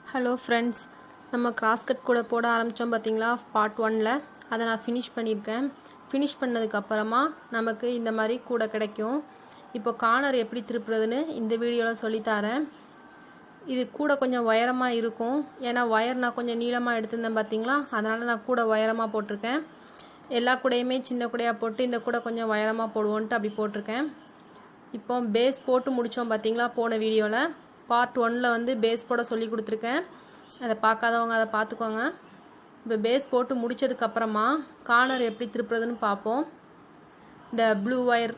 Hello friends, நம்ம cross cut கூட போட ஆரம்பித்தோம் பார்த்தீங்களா பார்ட் 1ல். அதை நான் ஃபினிஷ் பண்ணியிருக்கேன். ஃபினிஷ் பண்ணதுக்கப்புறமா நமக்கு இந்த மாதிரி கூட கிடைக்கும். இப்போ கார்னர் எப்படி திருப்புறதுன்னு இந்த வீடியோவில் சொல்லித்தரேன். இது கூட கொஞ்சம் உயரமாக இருக்கும், ஏன்னா ஒயர் நான் கொஞ்சம் நீளமாக எடுத்திருந்தேன் பார்த்தீங்களா, அதனால் நான் கூட உயரமாக போட்டிருக்கேன். எல்லா கூடையுமே சின்ன கூடையாக போட்டு இந்த கூட கொஞ்சம் உயரமாக போடுவோன்ட்டு அப்படி போட்டிருக்கேன். இப்போ பேஸ் போட்டு முடித்தோம் பார்த்தீங்களா போன வீடியோவில். பார்ட் 1ல் வந்து பேஸ் போட சொல்லி கொடுத்துருக்கேன். அதை பார்க்காதவங்க அதை பார்த்துக்கோங்க. இப்போ பேஸ் போட்டு முடித்ததுக்கப்புறமா கார்னர் எப்படி திருப்புறதுன்னு பார்ப்போம். இந்த blue wire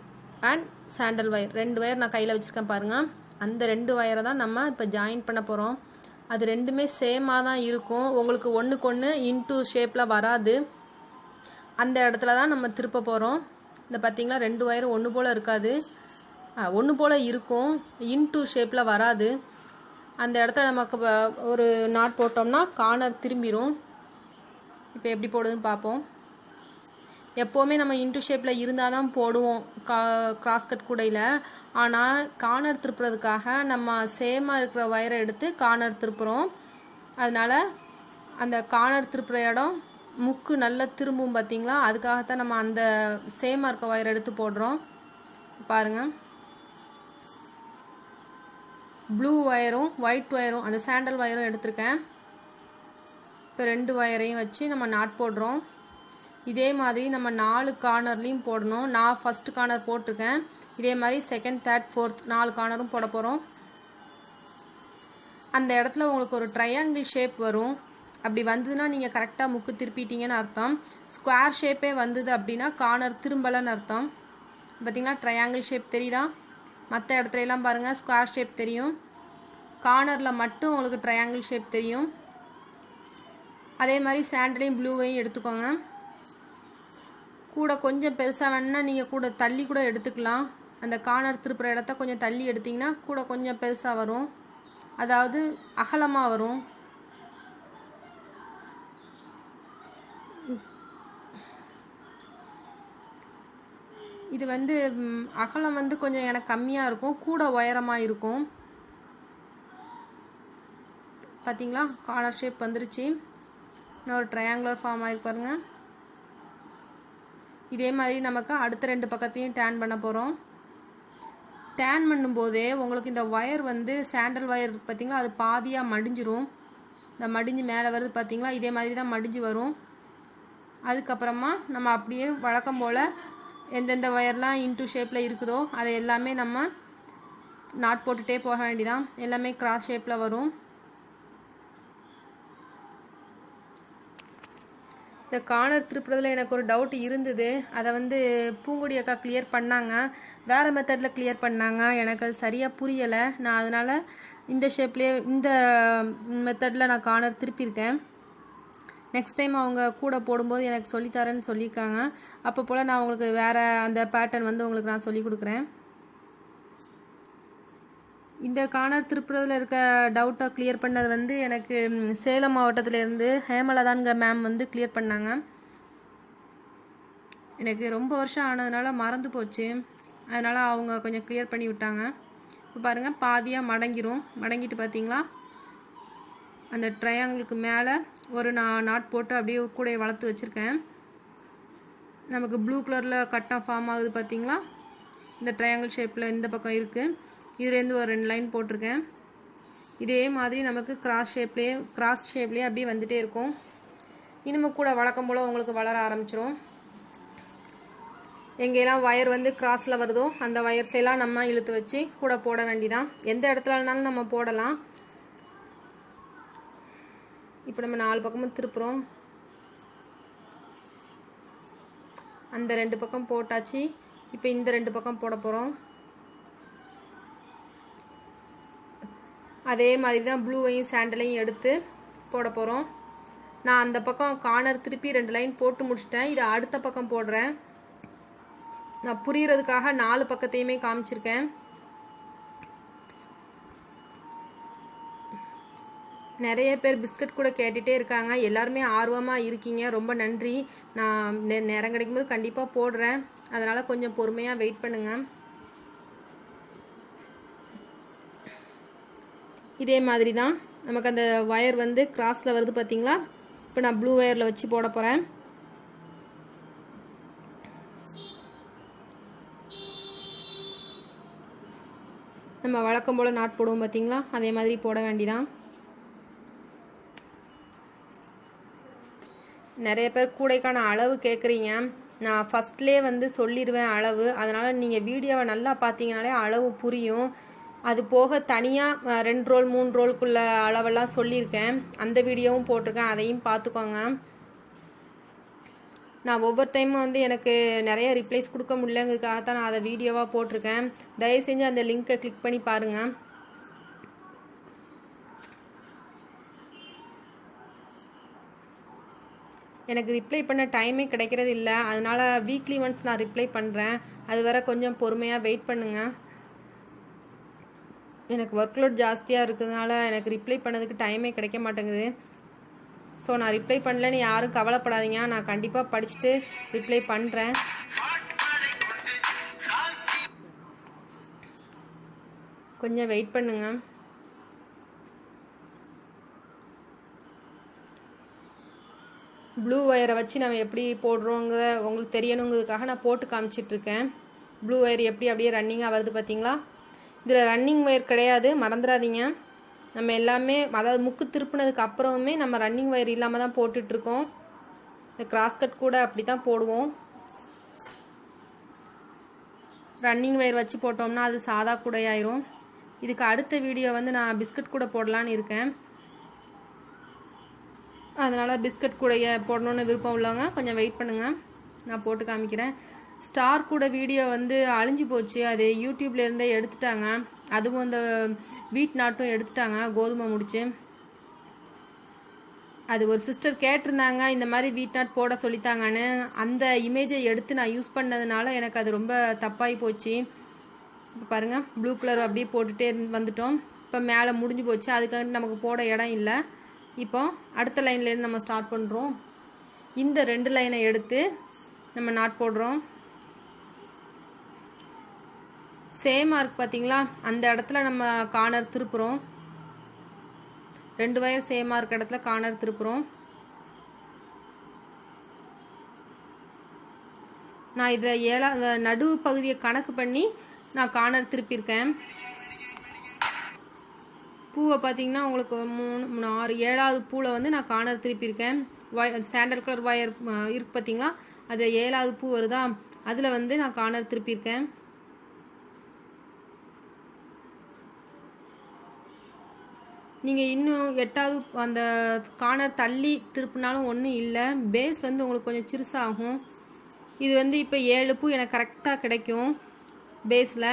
and sandal wire 2 wire நான் கையில் வச்சுருக்கேன் பாருங்கள். அந்த 2 ஒயரை தான் நம்ம இப்போ ஜாயின் பண்ண போகிறோம். அது ரெண்டுமே சேமாக தான் இருக்கும், உங்களுக்கு ஒன்றுக்கு ஒன்று இன்டூ ஷேப்பில் வராது. அந்த இடத்துல தான் நம்ம திருப்ப போகிறோம். இந்த பார்த்தீங்களா 2 ஒயரும் ஒன்று போல் இருக்காது, ஒன்று போல் இருக்கும், இன்டூ ஷேப்பில் வராது. அந்த இடத்துல நமக்கு ஒரு நாட் போட்டோம்னா கார்னர் திரும்பிடும். இப்போ எப்படி போடுதுன்னு பார்ப்போம். எப்போவுமே நம்ம இன்டூ ஷேப்பில் இருந்தால் தான் போடுவோம் கிராஸ் கட் கூடையில். ஆனால் கார்னர் திருப்புறதுக்காக நம்ம சேமாக இருக்கிற ஒயரை எடுத்து கார்னர் திருப்புறோம். அதனால் அந்த கார்னர் திருப்புற இடம் முக்கு நல்லா திரும்பும் பார்த்தீங்களா, அதுக்காகத்தான் நம்ம அந்த சேமாக இருக்க ஒயரை எடுத்து போடுறோம். பாருங்கள், ப்ளூ ஒயரும் ஒயிட் ஒயரும் அந்த சாண்டல் ஒயரும் எடுத்திருக்கேன். இப்போ 2 ஒயரையும் வச்சு நம்ம நாட் போடுறோம். இதே மாதிரி நம்ம 4 கார்னர்லேயும் போடணும். நான் ஃபஸ்ட்டு கார்னர் போட்டிருக்கேன். இதே மாதிரி செகண்ட், தேர்ட், ஃபோர்த் 4 கார்னரும் போட போகிறோம். அந்த இடத்துல உங்களுக்கு ஒரு ட்ரையாங்கிள் ஷேப் வரும். அப்படி வந்ததுன்னா நீங்கள் கரெக்டாக முக்கு திருப்பிட்டீங்கன்னு அர்த்தம். ஸ்கொயர் ஷேப்பே வந்தது அப்படின்னா கார்னர் திரும்பலைன்னு அர்த்தம். பார்த்தீங்களா ட்ரையாங்கிள் ஷேப் தெரியுதா? மற்ற இடத்துல எல்லாம் பாருங்கள் ஸ்கொயர் ஷேப் தெரியும், கார்னரில் மட்டும் உங்களுக்கு ட்ரையாங்கிள் ஷேப் தெரியும். அதே மாதிரி சாண்டலையும் ப்ளூவையும் எடுத்துக்கோங்க. கூட கொஞ்சம் பெருசாக வேணுன்னா நீங்கள் கூட தள்ளி கூட எடுத்துக்கலாம். அந்த கார்னர் திருப்புற இடத்த கொஞ்சம் தள்ளி எடுத்திங்கன்னா கூட கொஞ்சம் பெருசாக வரும், அதாவது அகலமாக வரும். இது வந்து அகலம் வந்து கொஞ்சம் எனக்கு கம்மியாக இருக்கும், கூட உயரமாக இருக்கும். பார்த்தீங்களா கார்னர் ஷேப் வந்துருச்சு. இன்னும் ஒரு ட்ரையாங்குலர் ஃபார்ம் ஆகிருக்கு பாருங்க. இதே மாதிரி நமக்கு அடுத்த 2 பக்கத்தையும் டேன் பண்ண போகிறோம். டேன் பண்ணும்போதே உங்களுக்கு இந்த ஒயர் வந்து சாண்டல் ஒயர் பார்த்தீங்களா, அது பாதியாக மடிஞ்சிரும். இந்த மடிஞ்சு மேலே வருது பார்த்தீங்களா, இதே மாதிரி தான் மடிஞ்சு வரும். அதுக்கப்புறமா நம்ம அப்படியே வழக்கம் போல் எந்தெந்த ஒயர்லாம் இன்டூ ஷேப்பில் இருக்குதோ அதை எல்லாமே நம்ம நாட் போட்டுகிட்டே போக வேண்டியதான். எல்லாமே கிராஸ் ஷேப்பில் வரும். இந்த கார்னர் திருப்புறதுல எனக்கு ஒரு டவுட் இருந்தது. அதை வந்து பூங்குடி அக்கா கிளியர் பண்ணாங்க, வேறு மெத்தடில் கிளியர் பண்ணாங்க. எனக்கு அது சரியாக புரியலை. நான் அதனால் இந்த ஷேப்லேயே இந்த மெத்தடில் நான் கார்னர் திருப்பியிருக்கேன். நெக்ஸ்ட் டைம் அவங்க கூட போடும்போது எனக்கு சொல்லித்தரேன்னு சொல்லியிருக்காங்க. அப்போ போல் நான் உங்களுக்கு வேறு அந்த பேட்டர்ன் வந்து உங்களுக்கு நான் சொல்லி கொடுக்குறேன். இந்த கார்னர் திருப்புறதுல இருக்க டவுட்டை கிளியர் பண்ணது வந்து எனக்கு சேலம் மாவட்டத்திலேருந்து ஹேமலதான்ங்க மேம் வந்து கிளியர் பண்ணாங்க. எனக்கு ரொம்ப வருஷம் ஆனதுனால மறந்து போச்சு, அதனால் அவங்க கொஞ்சம் கிளியர் பண்ணி விட்டாங்க. இப்போ பாருங்கள் பாதியாக மடங்கிரும். மடங்கிட்டு பார்த்தீங்களா அந்த ட்ரையாங்கிளுக்கு மேலே ஒரு நாட் போட்டு அப்படியே கூட வளர்த்து வச்சுருக்கேன். நமக்கு ப்ளூ கலரில் கட்டாக ஃபார்ம் ஆகுது பார்த்தீங்களா, இந்த ட்ரையாங்கிள் ஷேப்பில் இந்த பக்கம் இருக்குது. இதுலேருந்து ஒரு 2 லைன் போட்டிருக்கேன். இதே மாதிரி நமக்கு கிராஸ் ஷேப்லேயே அப்படியே வந்துகிட்டே இருக்கும். இனிமே கூட வழக்கம் போல் உங்களுக்கு வளர ஆரம்பிச்சிரும். எங்கெல்லாம் ஒயர் வந்து கிராஸில் வருதோ அந்த ஒயர்ஸ் எல்லாம் நம்ம இழுத்து வச்சு கூட போட வேண்டிதான். எந்த இடத்துலனாலும் நம்ம போடலாம். இப்போ நம்ம 4 பக்கமும் திருப்புறோம். அந்த 2 பக்கம் போட்டாச்சு. இப்போ இந்த 2 பக்கம் போட போகிறோம். அதே மாதிரி தான் ப்ளூவையும் சாண்டலையும் எடுத்து போட போகிறோம். நான் அந்த பக்கம் கார்னர் திருப்பி 2 லைன் போட்டு முடிச்சிட்டேன். இதை அடுத்த பக்கம் போடுறேன். நான் புரியறதுக்காக 4 பக்கத்தையுமே காமிச்சிருக்கேன். நிறைய பேர் பிஸ்கட் கூட கேட்டுகிட்டே இருக்காங்க. எல்லாருமே ஆர்வமாக இருக்கீங்க, ரொம்ப நன்றி. நான் நேரம் கிடைக்கும்போது கண்டிப்பாக போடுறேன், அதனால் கொஞ்சம் பொறுமையாக வெயிட் பண்ணுங்கள். இதே மாதிரி தான் நமக்கு அந்த ஒயர் வந்து கிராஸில் வருது பார்த்தீங்களா. இப்போ நான் ப்ளூ ஒயரில் வச்சு போட போகிறேன். நம்ம வழக்கம் போல் நாட் போடுவோம் பார்த்தீங்களா, அதே மாதிரி போட வேண்டிதான். நிறைய பேர் கூடைக்கான அளவு கேட்குறீங்க. நான் ஃபஸ்ட்லேயே வந்து சொல்லிடுவேன் அளவு. அதனால் நீங்கள் வீடியோவை நல்லா பார்த்தீங்கனாலே அளவு புரியும். அது போக தனியாக 2 ரோல் 3 ரோலுக்குள்ள அளவெல்லாம் சொல்லியிருக்கேன். அந்த வீடியோவும் போட்டிருக்கேன், அதையும் பார்த்துக்கோங்க. நான் ஒவ்வொரு டைமும் வந்து எனக்கு நிறைய ரிப்ளைஸ் கொடுக்க முடியலங்கிறதுக்காக தான் நான் அதை வீடியோவாக போட்டிருக்கேன். தயவு செஞ்சு அந்த லிங்க்கை கிளிக் பண்ணி பாருங்கள். எனக்கு ரிப்ளை பண்ண டைமே கிடைக்கிறது இல்லை. அதனால் வீக்லி ஒன்ஸ் நான் ரிப்ளை பண்ணுறேன். அது வரை கொஞ்சம் பொறுமையாக வெயிட் பண்ணுங்கள். எனக்கு ஒர்க் லோட் ஜாஸ்தியாக இருக்கிறதுனால எனக்கு ரிப்ளை பண்ணதுக்கு டைமே கிடைக்க மாட்டேங்குது. ஸோ நான் ரிப்ளை பண்ணலன்னு யாரும் கவலைப்படாதீங்க. நான் கண்டிப்பாக படிச்சுட்டு ரிப்ளை பண்ணுறேன். கொஞ்சம் வெயிட் பண்ணுங்க. ப்ளூ ஒயரை வச்சு நம்ம எப்படி போடுறோங்கிற உங்களுக்கு தெரியணுங்கிறதுக்காக நான் போட்டு காமிச்சிட்ருக்கேன். ப்ளூ ஒயர் எப்படி அப்படியே ரன்னிங்காக வருது பார்த்தீங்களா. இதில் ரன்னிங் ஒயர் கிடையாது, மறந்துடாதீங்க. நம்ம எல்லாமே அதாவது முக்கு திருப்பினதுக்கு அப்புறமே நம்ம ரன்னிங் ஒயர் இல்லாமல் தான் போட்டுட்ருக்கோம். இந்த கிராஸ் கட் கூட அப்படி தான் போடுவோம். ரன்னிங் ஒயர் வச்சு போட்டோம்னா அது சாதா கூடையாயிரும். இதுக்கு அடுத்த வீடியோ வந்து நான் பிஸ்கட் கூட போடலான்னு இருக்கேன். அதனால் பிஸ்கட் கூடைய போடணுன்னு விருப்பம் உள்ளவங்க கொஞ்சம் வெயிட் பண்ணுங்கள், நான் போட்டு காமிக்கிறேன். ஸ்டார் கூட வீடியோ வந்து அழிஞ்சு போச்சு. அது யூடியூப்லேருந்தே எடுத்துட்டாங்க. அதுவும் அந்த வீட் நாட்டும் எடுத்துட்டாங்க, கோதுமை முடிச்சு. அது ஒரு சிஸ்டர் கேட்டிருந்தாங்க இந்த மாதிரி வீட் நாட் போட சொல்லித்தாங்கன்னு. அந்த இமேஜை எடுத்து நான் யூஸ் பண்ணதுனால எனக்கு அது ரொம்ப தப்பாகி போச்சு. இப்போ பாருங்கள், ப்ளூ கலர் அப்படியே போட்டுகிட்டே வந்துட்டோம். இப்போ மேலே முடிஞ்சு போச்சு, அதுக்காக நமக்கு போட இடம் இல்லை. இப்போ அடுத்த லைன்லேருந்து நம்ம ஸ்டார்ட் பண்ணுறோம். இந்த 2 லைனை எடுத்து நம்ம நாட் போடுறோம். சேமாக இருக்குது பார்த்தீங்களா, அந்த இடத்துல நம்ம கார்னர் திருப்புறோம். 2 வயர் சேமாக இருக்க இடத்துல கார்னர் திருப்புறோம். நான் இதில் 7 நடுவு பகுதியை கணக்கு பண்ணி நான் கார்னர் திருப்பியிருக்கேன். பூவை பார்த்தீங்கன்னா உங்களுக்கு 3 6 7வது பூவில் வந்து நான் கார்னர் திருப்பியிருக்கேன். சாண்டல் கலர் ஒயர் இருக்கு பார்த்தீங்களா, அது 7வது பூ வருதா, அதில் வந்து நான் கார்னர் திருப்பியிருக்கேன். நீங்கள் இன்னும் 8வது அந்த கார்னர் தள்ளி திருப்பினாலும் ஒன்றும் இல்லை, பேஸ் வந்து உங்களுக்கு கொஞ்சம் சிறுசாகும். இது வந்து இப்போ 7 பூ எனக்கு கரெக்டாக கிடைக்கும் பேஸில்.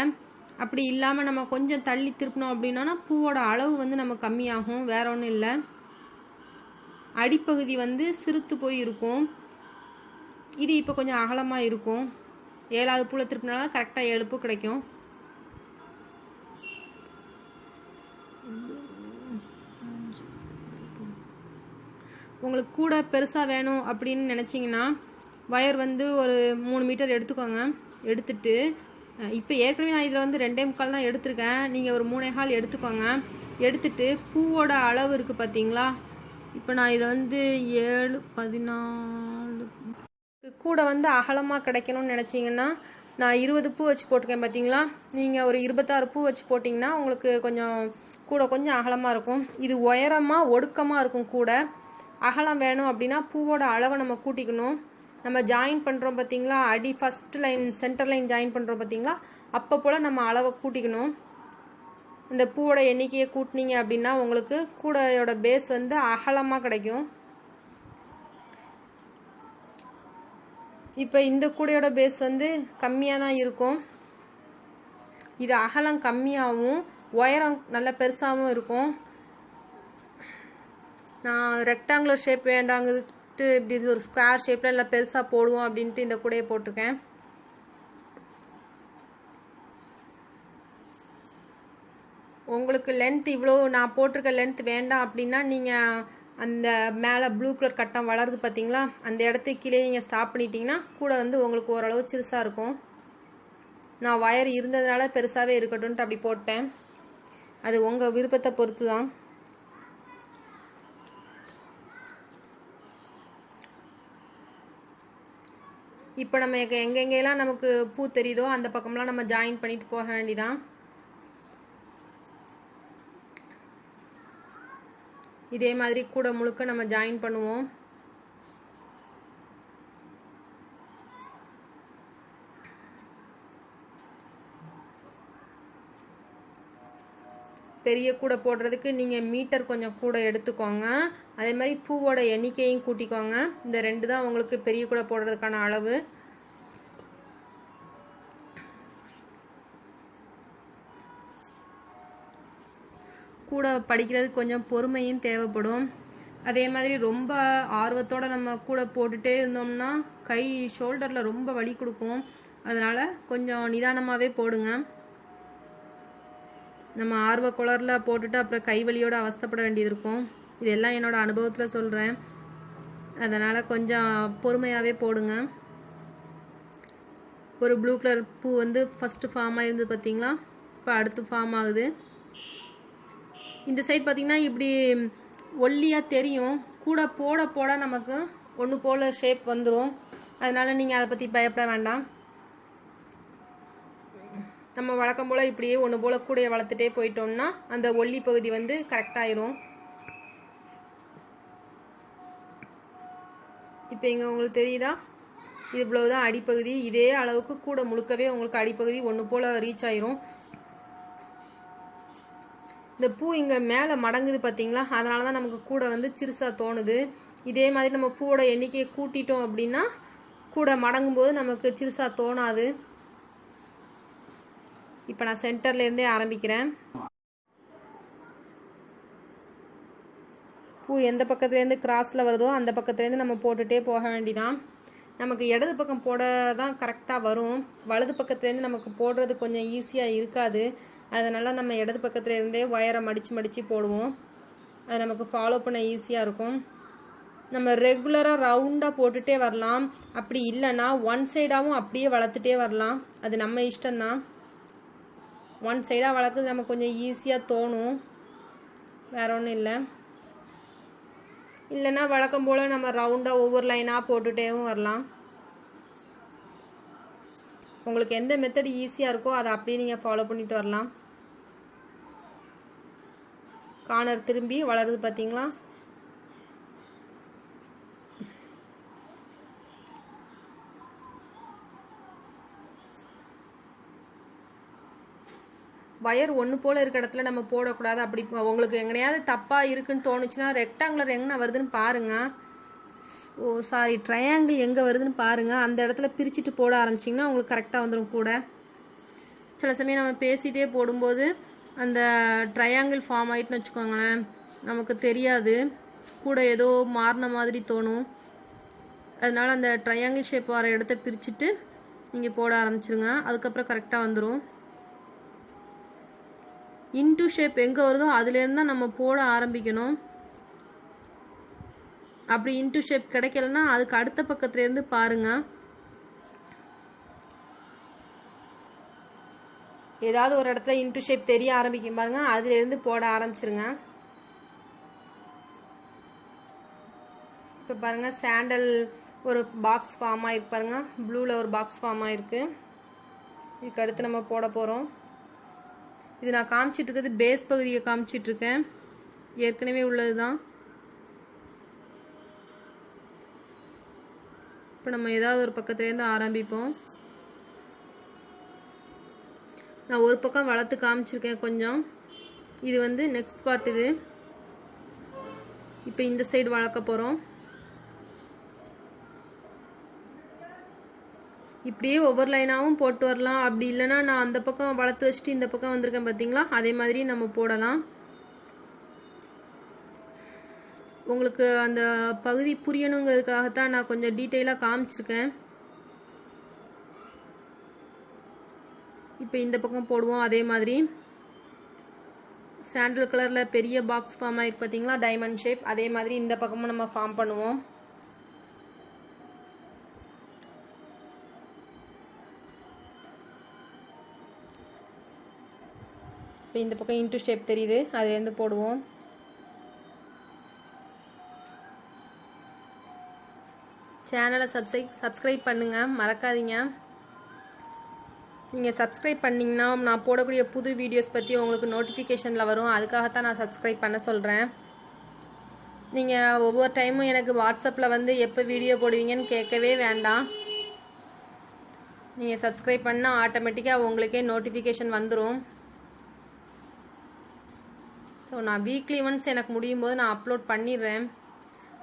அப்படி இல்லாமல் நம்ம கொஞ்சம் தள்ளி திருப்பினோம் அப்படின்னா பூவோட அளவு வந்து நம்ம கம்மியாகும், வேற ஒன்றும் இல்லை. அடிப்பகுதி வந்து சிறுத்து போய் இருக்கும். இது இப்போ கொஞ்சம் அகலமாக இருக்கும். 7வது பூவில் திருப்பினால கரெக்டாக 7 பூ கிடைக்கும். உங்களுக்கு கூட பெருசாக வேணும் அப்படின்னு நினச்சிங்கன்னா ஒயர் வந்து ஒரு 3 மீட்டர் எடுத்துக்கோங்க. எடுத்துட்டு இப்போ ஏற்கனவே நான் இதில் வந்து 2.25 தான் எடுத்திருக்கேன். நீங்கள் ஒரு 3.25 எடுத்துக்கோங்க. எடுத்துட்டு பூவோட அளவு இருக்குது பார்த்தீங்களா, இப்போ நான் இதை வந்து 7 14 கூட வந்து அகலமாக கிடைக்கணும்னு நினச்சிங்கன்னா நான் 20 பூ வச்சு போட்டிருக்கேன் பார்த்தீங்களா. நீங்கள் ஒரு 26 பூ வச்சு போட்டிங்கன்னா உங்களுக்கு கொஞ்சம் கூட கொஞ்சம் அகலமாக இருக்கும். இது உயரமாக ஒடுக்கமாக இருக்கும். கூட அகலம் வேணும் அப்படின்னா பூவோட அளவை நம்ம கூட்டிக்கணும். நம்ம ஜாயின் பண்ணுறோம் பார்த்தீங்களா, அடி first line centre line join பண்ணுறோம் பார்த்தீங்களா, அப்போ போல் நம்ம அளவை கூட்டிக்கணும். இந்த பூவோட எண்ணிக்கையை கூட்டினீங்க அப்படின்னா உங்களுக்கு கூடையோட பேஸ் வந்து அகலமாக கிடைக்கும். இப்போ இந்த கூடையோட பேஸ் வந்து கம்மியாக தான் இருக்கும். இது அகலம் கம்மியாகவும் உயரம் நல்ல பெருசாகவும் இருக்கும். நான் ரெக்டாங்குலர் ஷேப் வேண்டாங்கிறது இப்படி ஒரு ஸ்கொயர் ஷேப்பில் இல்லை பெருசாக போடுவோம் அப்படின்ட்டு இந்த கூடையை போட்டிருக்கேன். உங்களுக்கு லென்த் இவ்வளோ நான் போட்டிருக்க லென்த் வேண்டாம் அப்படின்னா நீங்கள் அந்த மேலே ப்ளூ கலர் கட்டம் வளருது பார்த்தீங்களா, அந்த இடத்துக்கு கீழே நீங்கள் ஸ்டாப் பண்ணிட்டீங்கன்னா கூட வந்து உங்களுக்கு ஓரளவு சிறுசாக இருக்கும். நான் ஒயர் இருந்ததுனால பெருசாகவே இருக்கட்டும்ன்ட்டு அப்படி போட்டேன். அது உங்கள் விருப்பத்தை பொறுத்து தான். இப்போ நம்ம எங்கெங்கெல்லாம் நமக்கு பூ தெரியுதோ அந்த பக்கம்லாம் நம்ம ஜாயின் பண்ணிட்டு போக வேண்டியதான். இதே மாதிரி கூட முழுக்க நம்ம ஜாயின் பண்ணுவோம். பெரிய கூடை போடுறதுக்கு நீங்கள் மீட்டர் கொஞ்சம் கூட எடுத்துக்கோங்க. அதே மாதிரி பூவோட எண்ணிக்கையும் கூட்டிக்கோங்க. இந்த 2 தான் உங்களுக்கு பெரிய கூடை போடுறதுக்கான அளவு. கூட படிக்கிறதுக்கு கொஞ்சம் பொறுமையும் தேவைப்படும். அதே மாதிரி ரொம்ப ஆர்வத்தோடு நம்ம கூட போட்டுகிட்டே இருந்தோம்னா கை ஷோல்டரில் ரொம்ப வலி கொடுக்கும். அதனால் கொஞ்சம் நிதானமாகவே போடுங்க. நம்ம ஆர்வ குளரில் போட்டுட்டு அப்புறம் கை வலியோடு அவஸ்தைப்பட வேண்டியது இருக்கும். இதெல்லாம் என்னோட அனுபவத்தில் சொல்கிறேன். அதனால் கொஞ்சம் பொறுமையாகவே போடுங்க. ஒரு ப்ளூ கலர் பூ வந்து ஃபஸ்ட்டு ஃபார்ம் ஆகிருந்து பார்த்தீங்களா? இப்போ அடுத்து ஃபார்ம் ஆகுது. இந்த சைட் பார்த்திங்கன்னா இப்படி ஒல்லியாக தெரியும். கூட போட போட நமக்கு ஒன்று போல் ஷேப் வந்துடும். அதனால் நீங்கள் அதை பற்றி பயப்பட வேண்டாம். நம்ம வழக்கம் போல் இப்படியே ஒன்று போல் கூடையை வளர்த்துட்டே போயிட்டோம்னா அந்த ஒல்லி பகுதி வந்து கரெக்டாயிரும். இப்போ இங்கே உங்களுக்கு தெரியுதா? இவ்வளவுதான் அடிப்பகுதி. இதே அளவுக்கு கூட முழுக்கவே உங்களுக்கு அடிப்பகுதி ஒன்று போல் ரீச் ஆயிரும். இந்த பூ இங்கே மேலே மடங்குது பார்த்தீங்களா? அதனால தான் நமக்கு கூட வந்து சிறுசாக தோணுது. இதே மாதிரி நம்ம பூவோட எண்ணிக்கையை கூட்டிட்டோம் அப்படின்னா கூட மடங்கும் போது நமக்கு சிறுசாக தோணாது. இப்போ நான் சென்டர்லேருந்தே ஆரம்பிக்கிறேன். பூ எந்த பக்கத்துலேருந்து கிராஸில் வருதோ அந்த பக்கத்துலேருந்து நம்ம போட்டுகிட்டே போக வேண்டிதான். நமக்கு இடது பக்கம் போட தான் கரெக்டாக வரும். வலது பக்கத்துலேருந்து நமக்கு போடுறது கொஞ்சம் ஈஸியாக இருக்காது. அதனால் நம்ம இடது பக்கத்துலேருந்தே ஒயரை மடித்து போடுவோம். அது நமக்கு ஃபாலோ பண்ண ஈஸியாக இருக்கும். நம்ம ரெகுலராக ரவுண்டாக போட்டுகிட்டே வரலாம். அப்படி இல்லைன்னா ஒன் சைடாகவும் அப்படியே வளர்த்துட்டே வரலாம். அது நம்ம இஷ்டம்தான். ஒன் சைடாக வளர்க்குறது நமக்கு கொஞ்சம் ஈஸியாக தோணும். வேற ஒன்றும் இல்லை. இல்லைன்னா வழக்கம் போல் நம்ம ரவுண்டாக ஒவ்வொரு லைனாக போட்டுகிட்டேவும் வரலாம். உங்களுக்கு எந்த மெத்தட் ஈஸியாக இருக்கோ அதை அப்படியே நீங்கள் ஃபாலோ பண்ணிட்டு வரலாம். கார்னர் திரும்பி வளருது பார்த்தீங்களா? வயர் ஒன்று போல் இருக்க இடத்துல நம்ம போடக்கூடாது. அப்படி உங்களுக்கு எங்கனையாவது தப்பாக இருக்குன்னு தோணுச்சுன்னா ரெக்டாங்குலர் எங்கே வருதுன்னு பாருங்கள். ட்ரையாங்கிள் எங்கே வருதுன்னு பாருங்கள். அந்த இடத்துல பிரிச்சுட்டு போட ஆரம்பிச்சிங்கன்னா உங்களுக்கு கரெக்டாக வந்துடும். கூட சில சமயம் நம்ம பேசிகிட்டே போடும்போது அந்த ட்ரையாங்கிள் ஃபார்ம் ஆகிட்டுன்னு வச்சுக்கோங்களேன், நமக்கு தெரியாது. கூட ஏதோ மாறின மாதிரி தோணும். அதனால் அந்த ட்ரையாங்கிள் ஷேப் வர இடத்த பிரிச்சுட்டு நீங்கள் போட ஆரம்பிச்சிருங்க. அதுக்கப்புறம் கரெக்டாக வந்துடும். இன்டூ ஷேப் எங்கே வருதோ அதுலேருந்து தான் நம்ம போட ஆரம்பிக்கணும். அப்படி இன்டூ ஷேப் கிடைக்கலன்னா அதுக்கு அடுத்த பக்கத்துலேருந்து பாருங்கள். ஏதாவது ஒரு இடத்துல இன்டூ ஷேப் தெரிய ஆரம்பிக்கும் பாருங்க, அதுலேருந்து போட ஆரம்பிச்சிருங்க. இப்போ பாருங்கள் சாண்டல் ஒரு பாக்ஸ் ஃபார்ம் ஆகிருக்கு பாருங்க. ப்ளூவில் ஒரு பாக்ஸ் ஃபார்ம் ஆகிருக்கு. இதுக்கு அடுத்து நம்ம போட போகிறோம். இது நான் காமிச்சிட்டு இருக்கிறது பேஸ் பகுதியை காமிச்சிட்ருக்கேன். ஏற்கனவே உள்ளது தான். இப்போ நம்ம ஏதாவது ஒரு பக்கத்துலேருந்து ஆரம்பிப்போம். நான் ஒரு பக்கம் வளர்த்து காமிச்சிருக்கேன் கொஞ்சம். இது வந்து நெக்ஸ்ட் பார்ட். இது இப்போ இந்த சைடு வளர்க்க போகிறோம். இப்படியே ஒவ்வொரு லைனாகவும் போட்டு வரலாம். அப்படி இல்லைன்னா நான் அந்த பக்கம் வளர்த்து வச்சுட்டு இந்த பக்கம் வந்திருக்கேன் பார்த்தீங்களா, அதே மாதிரி நம்ம போடலாம். உங்களுக்கு அந்த பகுதி புரியணுங்கிறதுக்காகத்தான் நான் கொஞ்சம் டீட்டெயிலாக காமிச்சிருக்கேன். இப்போ இந்த பக்கம் போடுவோம். அதே மாதிரி சாண்டல் கலரில் பெரிய பாக்ஸ் ஃபார்ம் ஆகிருக்கு பார்த்தீங்களா, டைமண்ட் ஷேப். அதே மாதிரி இந்த பக்கமும் நம்ம ஃபார்ம் பண்ணுவோம். இப்போ இந்த பக்கம் இன்டூ ஷேப் தெரியுது, அதுலேருந்து போடுவோம். சேனலை சப்ஸ்கிரைப் பண்ணுங்கள், மறக்காதீங்க. நீங்கள் சப்ஸ்கிரைப் பண்ணிங்கன்னா நான் போடக்கூடிய புது வீடியோஸ் பற்றி உங்களுக்கு நோட்டிஃபிகேஷனில் வரும். அதுக்காகத்தான் நான் சப்ஸ்கிரைப் பண்ண சொல்கிறேன். நீங்கள் ஒவ்வொரு டைமும் எனக்கு வாட்ஸ்அப்பில் வந்து எப்போ வீடியோ போடுவீங்கன்னு கேட்கவே வேண்டாம். நீங்கள் சப்ஸ்கிரைப் பண்ணால் ஆட்டோமேட்டிக்காக உங்களுக்கே நோட்டிஃபிகேஷன் வந்துடும். ஸோ நான் வீக்லி ஒன்ஸ் எனக்கு முடியும் போது நான் அப்லோட் பண்ணிடுறேன்.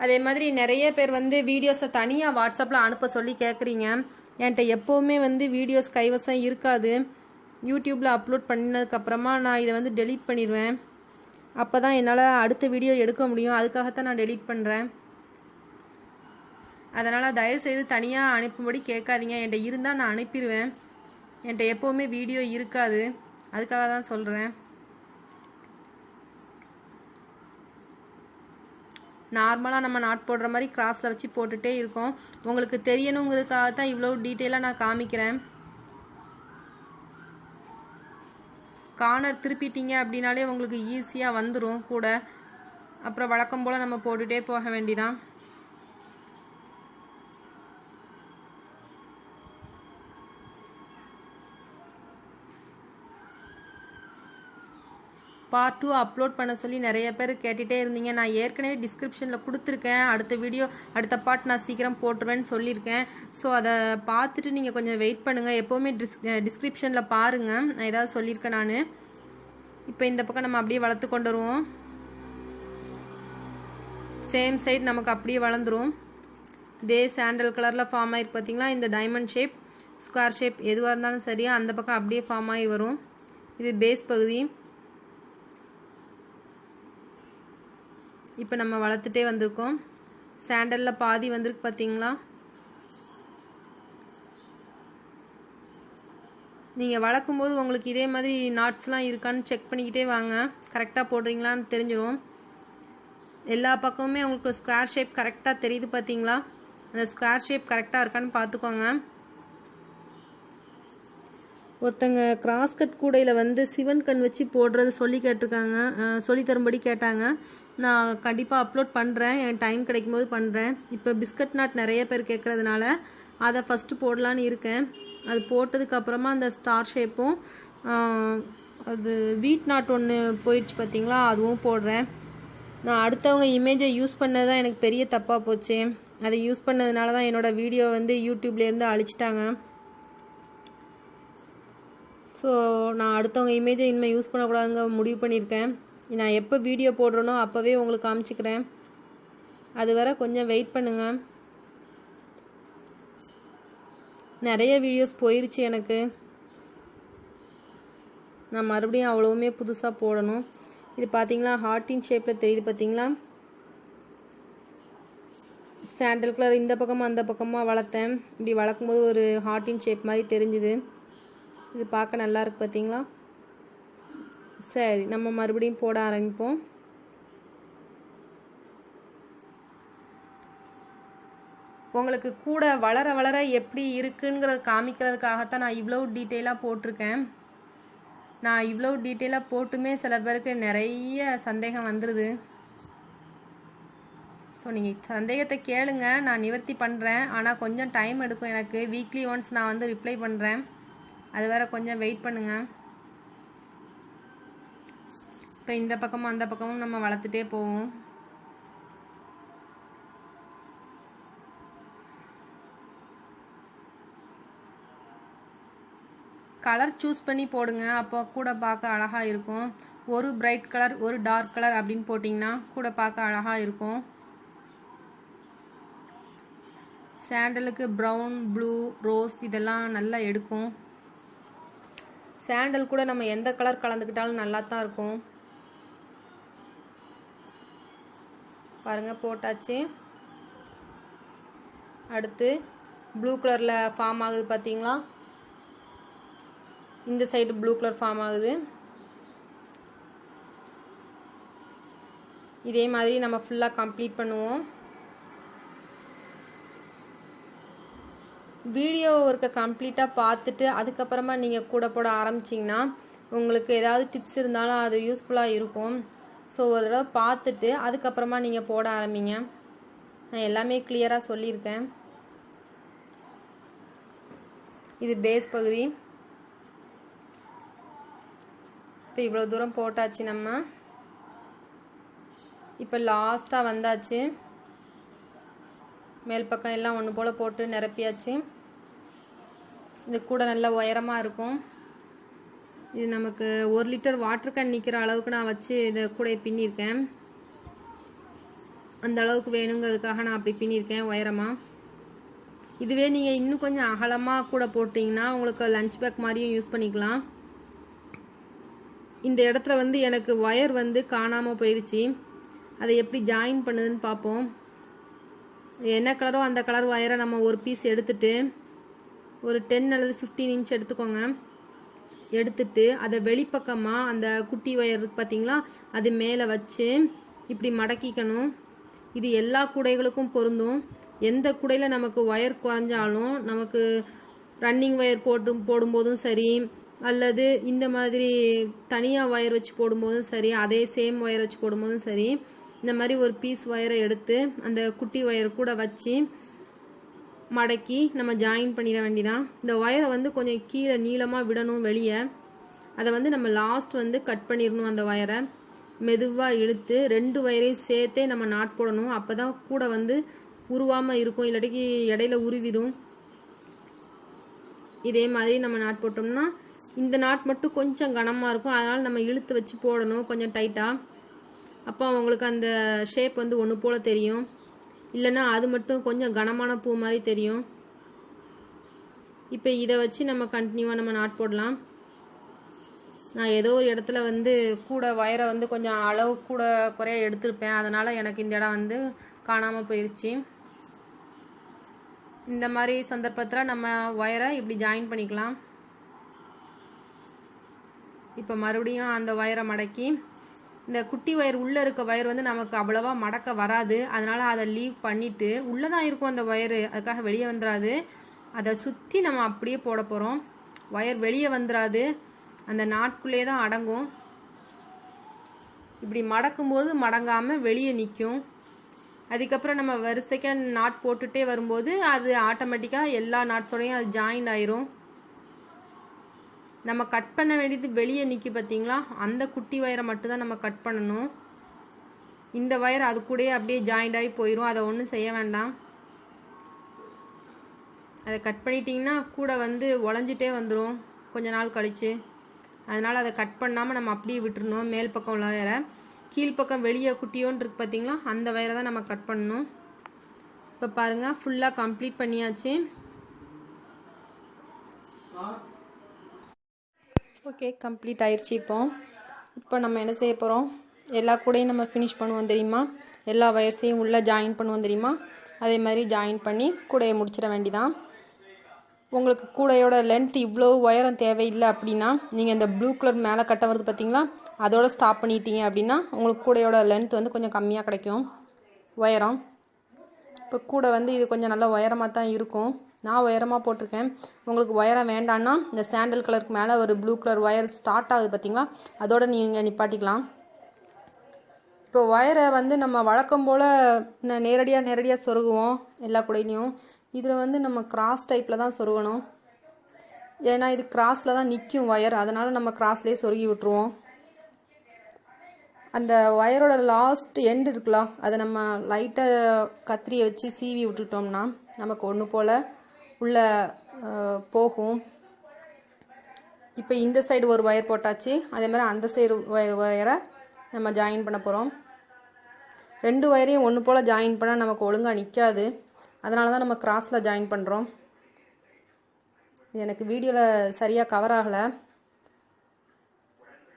அதே மாதிரி நிறைய பேர் வந்து வீடியோஸை தனியாக வாட்ஸ்அப்பில் அனுப்ப சொல்லி கேட்குறீங்க. என்கிட்ட எப்போவுமே வந்து வீடியோஸ் கைவசம் இருக்காது. யூடியூப்பில் அப்லோட் பண்ணினதுக்கப்புறமா நான் இதை வந்து டெலீட் பண்ணிடுவேன். அப்போ தான் என்னால் அடுத்த வீடியோ எடுக்க முடியும். அதுக்காகத்தான் நான் டெலீட் பண்ணுறேன். அதனால் தயவுசெய்து தனியாக அனுப்பும்படி கேட்காதீங்க. என்கிட்ட இருந்தால் நான் அனுப்பிடுவேன். என்கிட்ட எப்போவுமே வீடியோ இருக்காது. அதுக்காக தான் சொல்கிறேன். நார்மலாக நம்ம நாட் போடுற மாதிரி கிராஸில் வச்சு போட்டுகிட்டே இருக்கோம். உங்களுக்கு தெரியணுங்கிறதுக்காக தான் இவ்வளோ டீட்டெயிலாக நான் காமிக்கிறேன். கார்னர் திருப்பிட்டீங்க அப்படின்னாலே உங்களுக்கு ஈஸியாக வந்துடும் கூட. அப்புறம் வழக்கம் போல் நம்ம போட்டுகிட்டே போக வேண்டிதான். பார்ட் 2 அப்லோட் பண்ண சொல்லி நிறைய பேர் கேட்டுகிட்டே இருந்தீங்க. நான் ஏற்கனவே டிஸ்கிரிப்ஷனில் கொடுத்துருக்கேன். அடுத்த பார்ட் நான் சீக்கிரம் போட்டுருவேன்னு சொல்லியிருக்கேன். ஸோ அதை பார்த்துட்டு நீங்கள் கொஞ்சம் வெயிட் பண்ணுங்கள். எப்போவுமே டிஸ்கிரிப்ஷனில் பாருங்கள், நான் ஏதாவது சொல்லியிருக்கேன் நான். இப்போ இந்த பக்கம் நம்ம அப்படியே வளர்த்து கொண்டு வருவோம். சேம் சைடு நமக்கு அப்படியே வளர்ந்துரும். இதே சாண்டல் கலரில் ஃபார்ம் ஆகிருக்கு பார்த்தீங்களா? இந்த டைமண்ட் ஷேப், ஸ்கொயர் ஷேப் எதுவாக இருந்தாலும் சரியா அந்த பக்கம் அப்படியே ஃபார்ம் ஆகி வரும். இது பேஸ் பகுதி. இப்போ நம்ம வளர்த்துட்டே வந்திருக்கோம். சாண்டலில் பாதி வந்திருக்கு பார்த்தீங்களா? நீங்கள் வளர்க்கும்போது உங்களுக்கு இதே மாதிரி நாட்ஸ்லாம் இருக்கான்னு செக் பண்ணிக்கிட்டே வாங்க. கரெக்டாக போடுறீங்களான்னு தெரிஞ்சிடும். எல்லா பக்கமுமே உங்களுக்கு ஸ்கொயர் ஷேப் கரெக்டாக தெரியுது பார்த்தீங்களா? அந்த ஸ்கொயர் ஷேப் கரெக்டாக இருக்கான்னு பார்த்துக்கோங்க. ஒருத்தங்க கிராஸ்கட் கூடையில் வந்து சிவன் கண் வச்சு போடுறது சொல்லி தரும்படி கேட்டாங்க. நான் கண்டிப்பாக அப்லோட் பண்ணுறேன். என் டைம் கிடைக்கும்போது பண்ணுறேன். இப்போ பிஸ்கட் நாட் நிறைய பேர் கேட்குறதுனால அதை ஃபஸ்ட்டு போடலான்னு இருக்கேன். அது போட்டதுக்கப்புறமா அந்த ஸ்டார் ஷேப்பும் அது வீட் நாட் ஒன்று போயிடுச்சு பார்த்தீங்களா, அதுவும் போடுறேன். நான் அடுத்தவங்க இமேஜை யூஸ் பண்ணது தான் எனக்கு பெரிய தப்பாக போச்சு. அதை யூஸ் பண்ணதுனால தான் என்னோடய வீடியோ வந்து யூடியூப்லேருந்து அழிச்சிட்டாங்க. ஸோ நான் அடுத்தவங்க இமேஜை இனிமேல் யூஸ் பண்ணக்கூடாதுங்க முடிவு பண்ணியிருக்கேன். நான் எப்போ வீடியோ போடுறேனோ அப்போவே உங்களுக்கு காமிச்சிக்கிறேன். அது வரை கொஞ்சம் வெயிட் பண்ணுங்கள். நிறைய வீடியோஸ் போயிருச்சு எனக்கு. நான் மறுபடியும் அவ்வளவுமே புதுசாக போடணும். இது பார்த்தீங்களா, ஹார்ட்டின் ஷேப்பில் தெரியுது பார்த்தீங்களா? சாண்டல் கலர் இந்த பக்கமாக அந்த பக்கமாக வளர்த்தேன். இப்படி வளர்க்கும்போது ஒரு ஹார்ட்டின் ஷேப் மாதிரி தெரிஞ்சுது. இது பார்க்க நல்லா இருக்கு பார்த்தீங்களா? சரி, நம்ம மறுபடியும் போட ஆரம்பிப்போம். உங்களுக்கு கூட வளர வளர எப்படி இருக்குங்கிறத காமிக்கிறதுக்காகத்தான் நான் இவ்வளோ டீட்டெயிலாக போட்டிருக்கேன். நான் இவ்வளோ டீட்டெயிலாக போட்டுமே சில பேருக்கு நிறைய சந்தேகம் வந்துடுது. ஸோ நீங்கள் சந்தேகத்தை கேளுங்க, நான் நிவர்த்தி பண்ணுறேன். ஆனால் கொஞ்சம் டைம் எடுக்கும் எனக்கு. வீக்லி ஒன்ஸ் நான் வந்து ரிப்ளை பண்ணுறேன். அது வேற கொஞ்சம் வெயிட் பண்ணுங்கள். இப்போ இந்த பக்கமும் அந்த பக்கமும் நம்ம வளர்த்துட்டே போவோம். கலர் சூஸ் பண்ணி போடுங்க, அப்போ கூட பார்க்க அழகாக இருக்கும். ஒரு பிரைட் கலர் ஒரு டார்க் கலர் அப்படின்னு போட்டிங்கன்னா கூட பார்க்க அழகாக இருக்கும். சாண்டலுக்கு ப்ரௌன், ப்ளூ, ரோஸ் இதெல்லாம் நல்லா எடுக்கும். சாண்டல் கூட நம்ம எந்த கலர் கலந்துக்கிட்டாலும் நல்லா தான் இருக்கும். பாருங்கள், போட்டாச்சு. அடுத்து ப்ளூ கலரில் ஃபார்ம் ஆகுது பார்த்தீங்களா? இந்த சைடு ப்ளூ கலர் ஃபார்ம் ஆகுது. இதே மாதிரி நம்ம ஃபுல்லாக கம்ப்ளீட் பண்ணுவோம். வீடியோ ஒர்க்கை கம்ப்ளீட்டாக பார்த்துட்டு அதுக்கப்புறமா நீங்கள் கூட போட ஆரம்பிச்சிங்கன்னா உங்களுக்கு ஏதாவது டிப்ஸ் இருந்தாலும் அது யூஸ்ஃபுல்லாக இருக்கும். ஸோ ஒரு தடவை பார்த்துட்டு அதுக்கப்புறமா நீங்கள் போட ஆரம்பிங்க. நான் எல்லாமே கிளியராக சொல்லியிருக்கேன். இது பேஸ் பகுதி. இப்போ இவ்வளோ தூரம் போட்டாச்சு. நம்ம இப்போ லாஸ்ட்டாக வந்தாச்சு. மேல் பக்கம் எல்லாம் ஒன்று போல் போட்டு நிரப்பியாச்சு. இது கூட நல்லா உயரமாக இருக்கும். இது நமக்கு 1 லிட்டர் வாட்டர் கேன் நிற்கிற அளவுக்கு நான் வச்சு இதை கூட பின்னியிருக்கேன். அந்த அளவுக்கு வேணுங்கிறதுக்காக நான் அப்படி பின்னியிருக்கேன் உயரமாக. இதுவே நீங்கள் இன்னும் கொஞ்சம் அகலமாக கூட போட்டிங்கன்னா உங்களுக்கு லஞ்ச் பேக் மாதிரியும் யூஸ் பண்ணிக்கலாம். இந்த இடத்துல வந்து எனக்கு ஒயர் வந்து காணாமல் போயிடுச்சு. அதை எப்படி ஜாயின் பண்ணுதுன்னு பார்ப்போம். என்ன கலரோ அந்த கலர் ஒயரை நம்ம ஒரு பீஸ் எடுத்துட்டு ஒரு 10 அல்லது 15 இன்ச் எடுத்துக்கோங்க. எடுத்துட்டு அதை வெளிப்பக்கமாக அந்த குட்டி ஒயர் இருக்கு பார்த்தீங்களா, அது மேலே வச்சு இப்படி மடக்கிக்கணும். இது எல்லா கூடைகளுக்கும் பொருந்தும். எந்த கூடையில் நமக்கு ஒயர் குறைஞ்சாலும், நமக்கு ரன்னிங் ஒயர் போடும்போதும் சரி, அல்லது இந்த மாதிரி தனியாக ஒயர் வச்சு போடும்போதும் சரி, அதே சேம் ஒயர் வச்சு போடும்போதும் சரி, இந்த மாதிரி ஒரு பீஸ் ஒயரை எடுத்து அந்த குட்டி ஒயர் கூட வச்சு மடக்கி நம்ம ஜாயின் பண்ணிட வேண்டிதான். இந்த ஒயரை வந்து கொஞ்சம் கீழே நீளமாக விடணும் வெளியே. அதை வந்து நம்ம லாஸ்ட் வந்து கட் பண்ணிடணும். அந்த ஒயரை மெதுவாக இழுத்து 2 ஒயரையும் சேர்த்தே நம்ம நாட் போடணும். அப்போ தான் கூட வந்து உருவாமல் இருக்கும், இல்லாட்டிக்கு இடையில உருவிடும். இதே மாதிரி நம்ம நாட் போட்டோம்னா இந்த நாட் மட்டும் கொஞ்சம் கனமாக இருக்கும். அதனால் நம்ம இழுத்து வச்சு போடணும் கொஞ்சம் டைட்டாக. அப்போ அவங்களுக்கு அந்த ஷேப் வந்து ஒன்று போல் தெரியும். இல்லைன்னா அது மட்டும் கொஞ்சம் கனமான பூ மாதிரி தெரியும். இப்போ இதை வச்சு நம்ம கண்டினியூவாக நம்ம நாட் போடலாம். நான் ஏதோ ஒரு இடத்துல வந்து கூட ஒயரை வந்து கொஞ்சம் அளவு கூட குறைய எடுத்திருப்பேன். அதனால் எனக்கு இந்த இடம் வந்து காணாமல் போயிடுச்சு. இந்த மாதிரி சந்தர்ப்பத்தில் நம்ம ஒயரை இப்படி ஜாயின் பண்ணிக்கலாம். இப்போ மறுபடியும் அந்த ஒயரை மடக்கி, இந்த குட்டி ஒயர் உள்ளே இருக்க ஒயர் வந்து நமக்கு அவ்வளோவா மடக்க வராது. அதனால் அதை லீவ் பண்ணிவிட்டு, உள்ளே தான் இருக்கும் அந்த ஒயரு, அதுக்காக வெளியே வந்துடாது. அதை சுற்றி நம்ம அப்படியே போட போகிறோம். ஒயர் வெளியே வந்துடாது, அந்த நாட்குள்ளே தான் அடங்கும். இப்படி மடக்கும்போது மடங்காமல் வெளியே நிற்கும். அதுக்கப்புறம் நம்ம வரிசைக்காக நாட் போட்டுகிட்டே வரும்போது அது ஆட்டோமேட்டிக்காக எல்லா நாட்ஸோடையும் அது ஜாயின் ஆயிரும். நம்ம கட் பண்ண வேண்டியது வெளியே நிற்கி பார்த்தீங்களா, அந்த குட்டி ஒயரை மட்டும்தான் நம்ம கட் பண்ணணும். இந்த ஒயர் அது கூடயே அப்படியே ஜாயிண்ட் ஆகி போயிடும். அதை ஒன்றும் செய்ய வேண்டாம். அதை கட் பண்ணிட்டிங்கன்னா கூட வந்து உடஞ்சிட்டே வந்துடும் கொஞ்ச நாள் கழித்து. அதனால் அதை கட் பண்ணாமல் நம்ம அப்படியே விட்டுருணும். மேல் பக்கம் உள்ள ஒயரை, கீழ்ப்பக்கம் வெளியே குட்டியோன்னு இருக்குது பார்த்தீங்களா, அந்த ஒயரை தான் நம்ம கட் பண்ணணும். இப்போ பாருங்கள், ஃபுல்லாக கம்ப்ளீட் பண்ணியாச்சு. ஓகே, கம்ப்ளீட் ஆயிடுச்சு. இப்போ நம்ம என்ன செய்ய போகிறோம், எல்லா கூடையும் நம்ம ஃபினிஷ் பண்ணுவோம் தெரியுமா, எல்லா ஒயர்ஸையும் உள்ளே ஜாயின் பண்ணுவோம் தெரியுமா, அதே மாதிரி ஜாயின் பண்ணி கூடையை முடிச்சிட வேண்டிதான். உங்களுக்கு கூடையோட லென்த் இவ்வளோ உயரம் தேவையில்லை அப்படின்னா, நீங்கள் இந்த ப்ளூ கலர் மேலே கட்ட வருது பார்த்தீங்களா, அதோட ஸ்டாப் பண்ணிட்டீங்க அப்படின்னா உங்களுக்கு கூடையோட லென்த் வந்து கொஞ்சம் கம்மியாக கிடைக்கும் உயரம். இப்போ கூடை வந்து இது கொஞ்சம் நல்லா உயரமாக தான் இருக்கும். நான் உயரமாக போட்டிருக்கேன். உங்களுக்கு உயரம் வேண்டான்னா இந்த சாண்டல் கலருக்கு மேலே ஒரு ப்ளூ கலர் ஒயர் ஸ்டார்ட் ஆகுது பார்த்தீங்களா, அதோட நீங்கள் நிப்பாட்டிக்கலாம். இப்போ ஒயரை வந்து நம்ம வழக்கம் போல் நேரடியாக சொருகுவோம் எல்லா கூடையிலையும். இதில் வந்து நம்ம கிராஸ் டைப்பில் தான் சொருகணும். ஏன்னா இது கிராஸில் தான் நிற்கும் ஒயர், அதனால் நம்ம கிராஸ்லேயே சொருகி விட்டுருவோம். அந்த ஒயரோட லாஸ்ட் எண்ட் இருக்கலாம், அதை நம்ம லைட்டாக கத்திரியை வச்சு சீவி விட்டுட்டோம்னா நமக்கு ஒன்று போல் உள்ளே போகும். இப்போ இந்த சைடு ஒரு ஒயர் போட்டாச்சு, அதே மாதிரி அந்த சைடு ஒயரை நம்ம ஜாயின் பண்ண போகிறோம். 2 ஒயரையும் ஒன்று போல் ஜாயின் பண்ணால் நமக்கு ஒழுங்காக நிற்காது. அதனால தான் நம்ம கிராஸில் ஜாயின் பண்ணுறோம். இது எனக்கு வீடியோவில் சரியாக கவர் ஆகலை,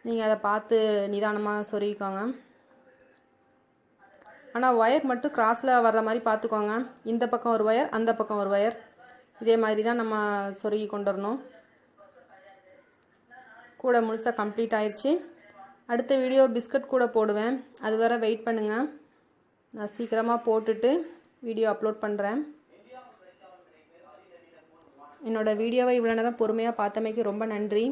நீங்கள் அதை பார்த்து நிதானமாக சொருகிக்கோங்க. ஆனால் ஒயர் மட்டும் கிராஸில் வர்ற மாதிரி பார்த்துக்கோங்க. இந்த பக்கம் ஒரு ஒயர், அந்த பக்கம் ஒரு ஒயர், இதே மாதிரி தான் நம்ம சொருகி கொண்டு வரணும். கூட முழுசாக கம்ப்ளீட் ஆயிடுச்சு. அடுத்த வீடியோ பிஸ்கட் கூட போடுவேன், அது வரை வெயிட் பண்ணுங்கள். நான் சீக்கிரமாக போட்டுட்டு வீடியோ அப்லோட் பண்ணுறேன். என்னோடய வீடியோவை இவ்வளோ நேரம் பொறுமையாக பார்த்தமைக்கு ரொம்ப நன்றி.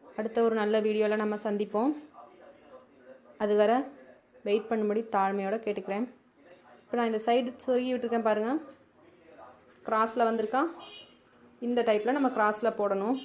அடுத்த ஒரு நல்ல வீடியோவில் நம்ம சந்திப்போம். அதுவரை வெயிட் பண்ணும்படி தாழ்மையோடு கேட்டுக்கிறேன். இப்போ நான் இந்த சைடு சொருகி விட்டுருக்கேன் பாருங்கள், கிராஸில் வந்திருக்கா, இந்த டைப்பில் நம்ம கிராஸில் போடணும்.